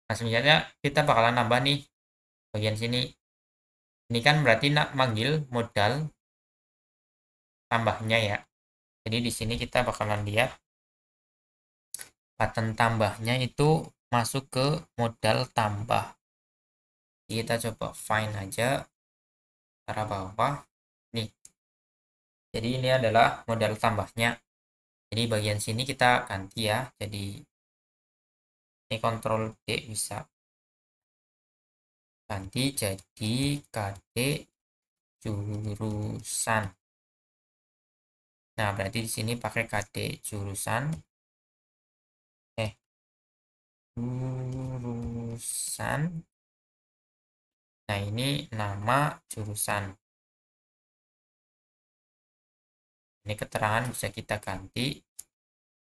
Nah, sebenarnya kita bakalan nambah nih bagian sini. Ini kan berarti nak manggil modal tambahnya ya. Jadi di sini kita bakalan lihat button tambahnya itu masuk ke modal tambah. Kita coba find aja arah bawah. Nih. Jadi ini adalah modal tambahnya. Jadi bagian sini kita ganti ya. Jadi ini Ctrl D bisa ganti jadi KD jurusan. Nah, berarti di sini pakai KD jurusan. Jurusan. Nah, ini nama jurusan. Ini keterangan bisa kita ganti.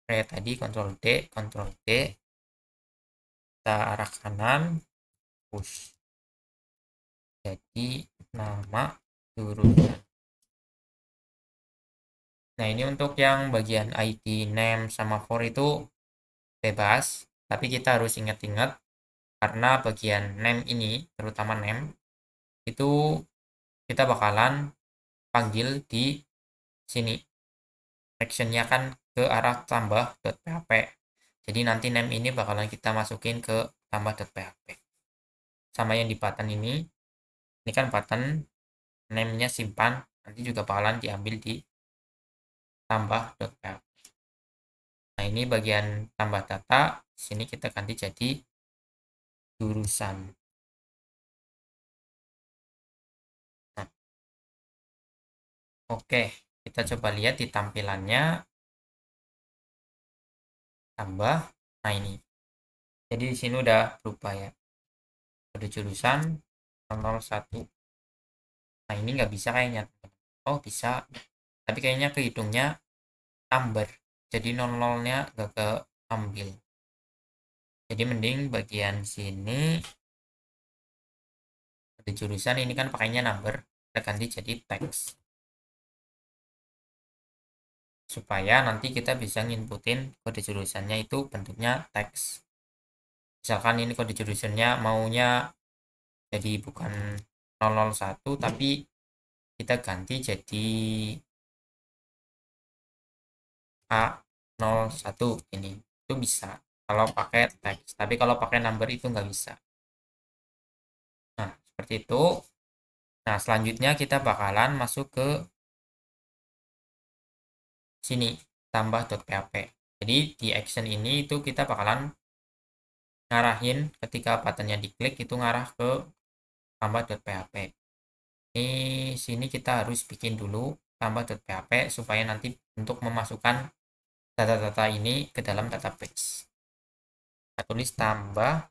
Kayak tadi Ctrl D, Ctrl D. Kita arah kanan, push. Jadi nama jurusan. Nah, ini untuk yang bagian ID, name, sama for itu bebas. Tapi kita harus ingat-ingat karena bagian name ini, terutama name, itu kita bakalan panggil di sini. Actionnya kan ke arah tambah.php. Jadi nanti name ini bakalan kita masukin ke tambah.php. Sama yang di button ini kan button name-nya simpan, nanti juga bakalan diambil di tambah.php. Nah, ini bagian tambah data, sini kita ganti jadi jurusan. Nah, oke, kita coba lihat di tampilannya tambah. Nah, ini. Jadi di sini udah berubah ya. Kode jurusan 001. Nah, ini nggak bisa kayaknya. Oh, bisa. Tapi kayaknya kehitungnya number. Jadi 00-nya nggak keambil. Jadi mending bagian sini kode jurusan ini kan pakainya number. Kita ganti jadi text. Supaya nanti kita bisa nginputin kode jurusannya itu bentuknya teks. Misalkan ini kode jurusannya maunya jadi bukan 001 tapi kita ganti jadi A01 ini. Itu bisa kalau pakai teks. Tapi kalau pakai number itu nggak bisa. Nah, seperti itu. Nah, selanjutnya kita bakalan masuk ke sini, tambah.php. Jadi di action ini itu kita bakalan ngarahin ketika buttonnya diklik itu ngarah ke tambah.php. Ini sini kita harus bikin dulu tambah.php supaya nanti untuk memasukkan data-data ini ke dalam database. Kita tulis tambah.php.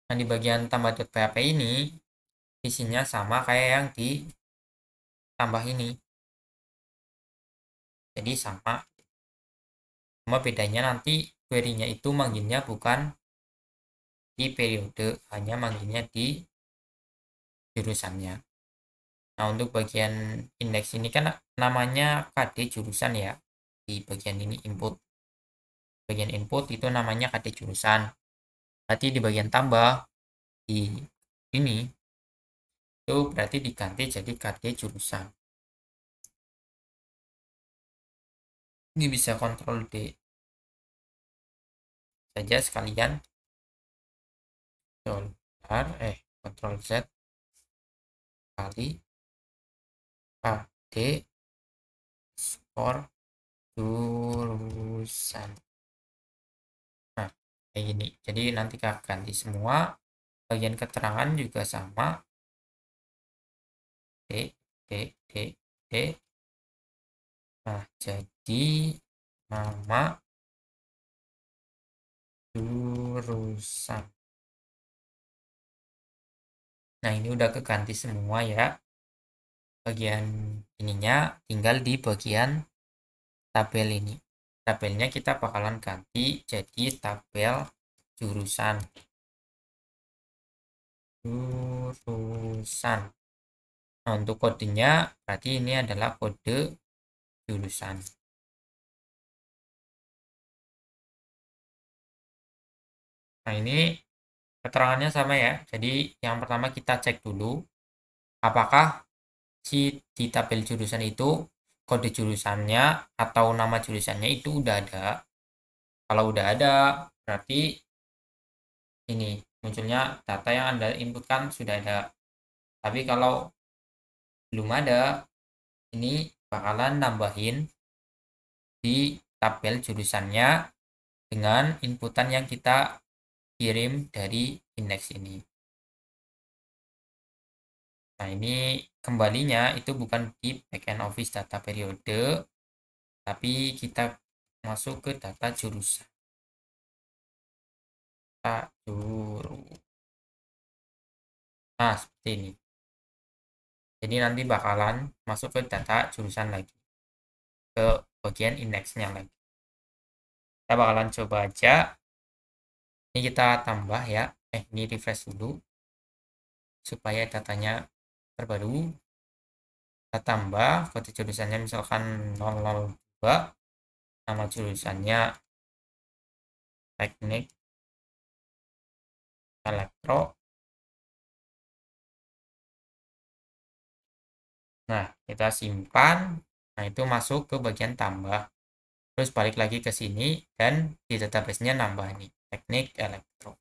Nah, di bagian tambah.php ini isinya sama kayak yang di tambah ini. Jadi sama. Cuma bedanya nanti query-nya itu manggilnya bukan di periode, hanya manggilnya di jurusannya. Nah, untuk bagian indeks ini kan namanya KD jurusan ya. Di bagian ini input. Bagian input itu namanya KD jurusan. Berarti di bagian tambah di ini itu berarti diganti jadi KD jurusan. Ini bisa Ctrl D saja sekalian. Ctrl Z kali KD skor jurusan. Nah, kayak gini. Jadi nanti kita ganti semua. Bagian keterangan juga sama. D, D, D, D. Nah, jadi nama jurusan. Nah, ini udah keganti semua ya. Bagian ininya tinggal di bagian tabel ini. Tabelnya kita bakalan ganti jadi tabel jurusan. Jurusan. Nah, untuk kodenya berarti ini adalah kode jurusan. Nah, ini keterangannya sama ya. Jadi yang pertama kita cek dulu apakah di tabel jurusan itu kode jurusannya atau nama jurusannya itu udah ada. Kalau udah ada, berarti ini munculnya data yang Anda inputkan sudah ada. Tapi kalau belum ada, ini bakalan nambahin di tabel jurusannya dengan inputan yang kita kirim dari index ini. Nah, ini kembalinya itu bukan di backend office data periode, tapi kita masuk ke data jurusan. Nah, seperti ini. Jadi nanti bakalan masuk ke data jurusan lagi, ke bagian indeksnya lagi. Kita bakalan coba aja. Ini kita tambah ya. Ini refresh dulu supaya datanya terbaru. Kita tambah kode jurusannya misalkan 002, nama jurusannya teknik elektro. Nah, kita simpan. Nah, itu masuk ke bagian tambah. Terus balik lagi ke sini dan di database-nya nambah nih teknik elektro.